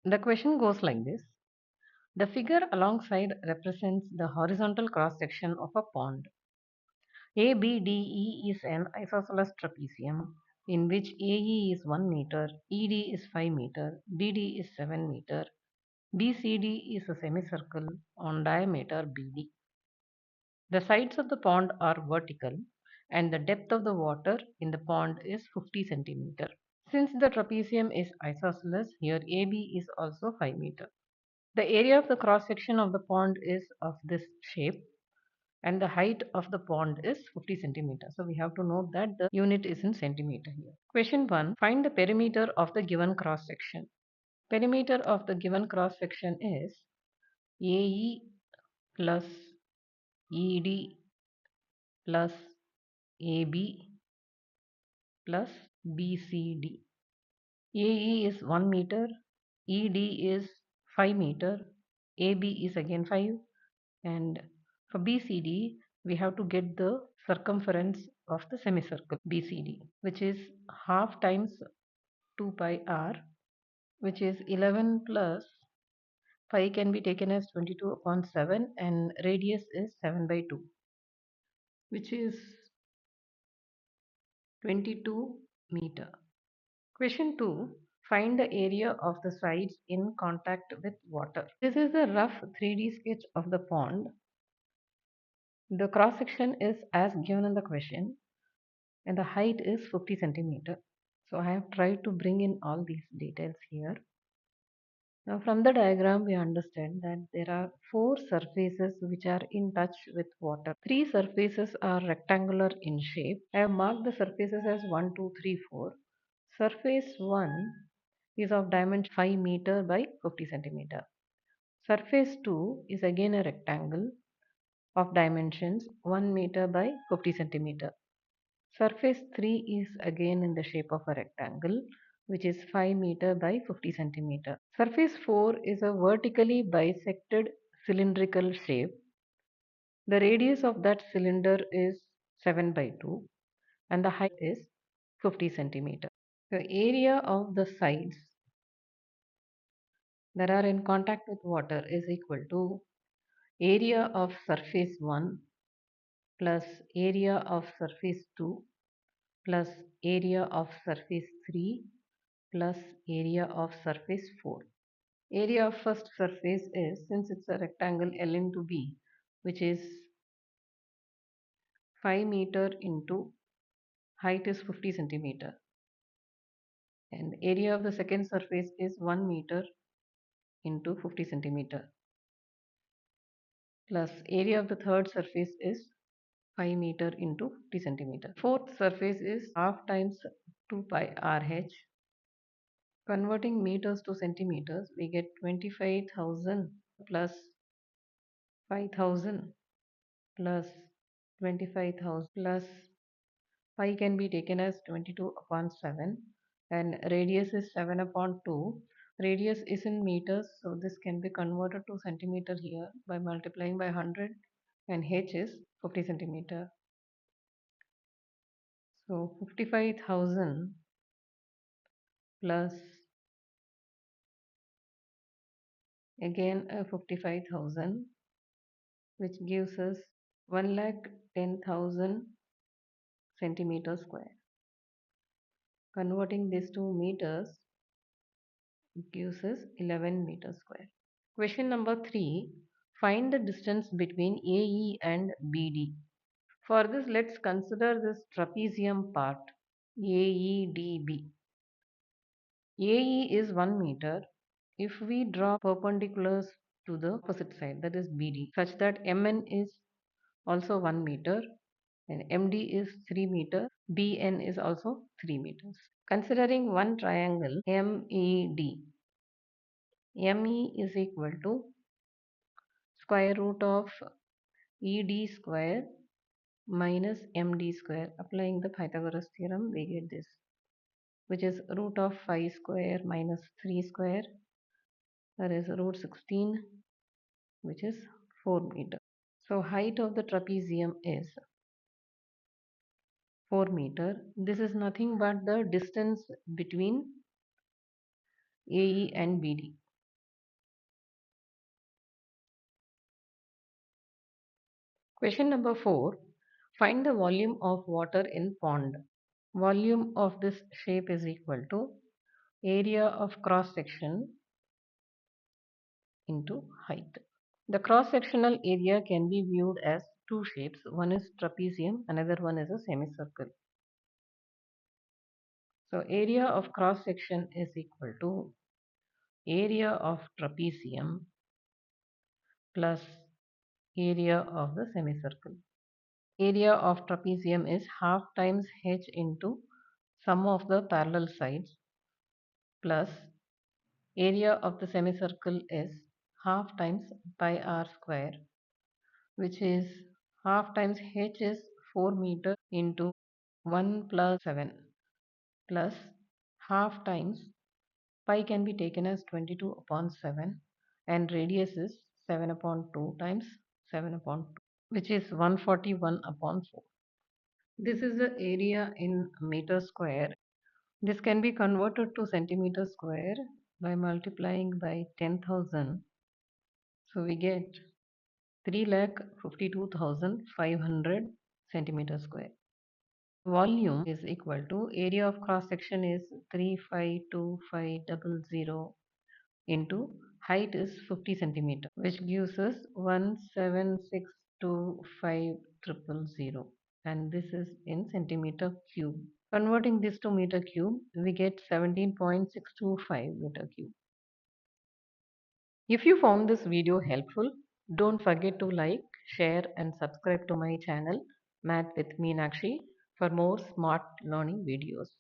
The question goes like this. The figure alongside represents the horizontal cross section of a pond. ABDE is an isosceles trapezium in which AE is 1 meter, ED is 5 meter, BD is 7 meter, BCD is a semicircle on diameter BD. The sides of the pond are vertical and the depth of the water in the pond is 50 centimeter. Since the trapezium is isosceles, here AB is also 5 meter. The area of the cross section of the pond is of this shape and the height of the pond is 50 centimeter. So we have to note that the unit is in centimeter here. Question 1. Find the perimeter of the given cross section. Perimeter of the given cross section is AE plus ED plus AB plus BCD. AE is 1 meter, ED is 5 meter, AB is again 5, and for BCD we have to get the circumference of the semicircle BCD, which is half times 2 pi r, which is 11 plus 5 can be taken as 22 upon 7, and radius is 7 by 2, which is 22 meter. Question 2. Find the area of the sides in contact with water. This is a rough 3D sketch of the pond. The cross section is as given in the question and the height is 50 centimeter. So I have tried to bring in all these details here. Now from the diagram we understand that there are 4 surfaces which are in touch with water. 3 surfaces are rectangular in shape. I have marked the surfaces as 1, 2, 3, 4. Surface 1 is of dimension 5 meter by 50 centimeter. Surface 2 is again a rectangle of dimensions 1 meter by 50 centimeter. Surface 3 is again in the shape of a rectangle, which is 5 meter by 50 centimeter. Surface 4 is a vertically bisected cylindrical shape. The radius of that cylinder is 7 by 2 and the height is 50 centimeter. The area of the sides that are in contact with water is equal to area of surface 1 plus area of surface 2 plus area of surface 3 plus area of surface 4. Area of first surface is, since it's a rectangle, L into B, which is 5 meter into height is 50 centimeter. And area of the second surface is 1 meter into 50 centimeter. Plus area of the third surface is 5 meter into 50 centimeter. Fourth surface is half times 2 pi RH. Converting meters to centimeters, we get 25,000 plus 5,000 plus 25,000 plus pi can be taken as 22 upon 7 and radius is 7 upon 2. Radius is in meters, so this can be converted to centimeter here by multiplying by 100 and h is 50 centimeter. So 55,000 plus again 55,000, which gives us 1,10,000 centimeter square. Converting this to meters gives us 11 meters square. Question number 3. Find the distance between AE and BD. For this, let's consider this trapezium part AEDB. AE is 1 meter. If we draw perpendiculars to the opposite side, that is BD, such that MN is also 1 meter and MD is 3 meter, BN is also 3 meters. Considering one triangle MED, ME is equal to square root of ED square minus MD square. Applying the Pythagoras theorem, we get this, which is root of 5 square minus 3 square, that is root 16, which is 4 meter. So height of the trapezium is 4 meter. This is nothing but the distance between AE and BD. Question number 4. Find the volume of water in pond. Volume of this shape is equal to area of cross section into height. The cross sectional area can be viewed as two shapes. One is trapezium, another one is a semicircle. So area of cross section is equal to area of trapezium plus area of the semicircle. Area of trapezium is half times h into sum of the parallel sides plus area of the semicircle is half times pi r square, which is half times h is 4 meter into 1 plus 7 plus half times pi can be taken as 22 upon 7 and radius is 7 upon 2 times 7 upon 2, which is 141 upon 4. This is the area in meter square. This can be converted to centimeter square by multiplying by 10,000. So we get 3,52,500 centimeter square. Volume is equal to area of cross section is 352500 into height is 50 centimeter, which gives us 1762500, and this is in centimeter cube. Converting this to meter cube, we get 17.625 meter cube. If you found this video helpful, don't forget to like, share and subscribe to my channel Math with Meenakshi for more smart learning videos.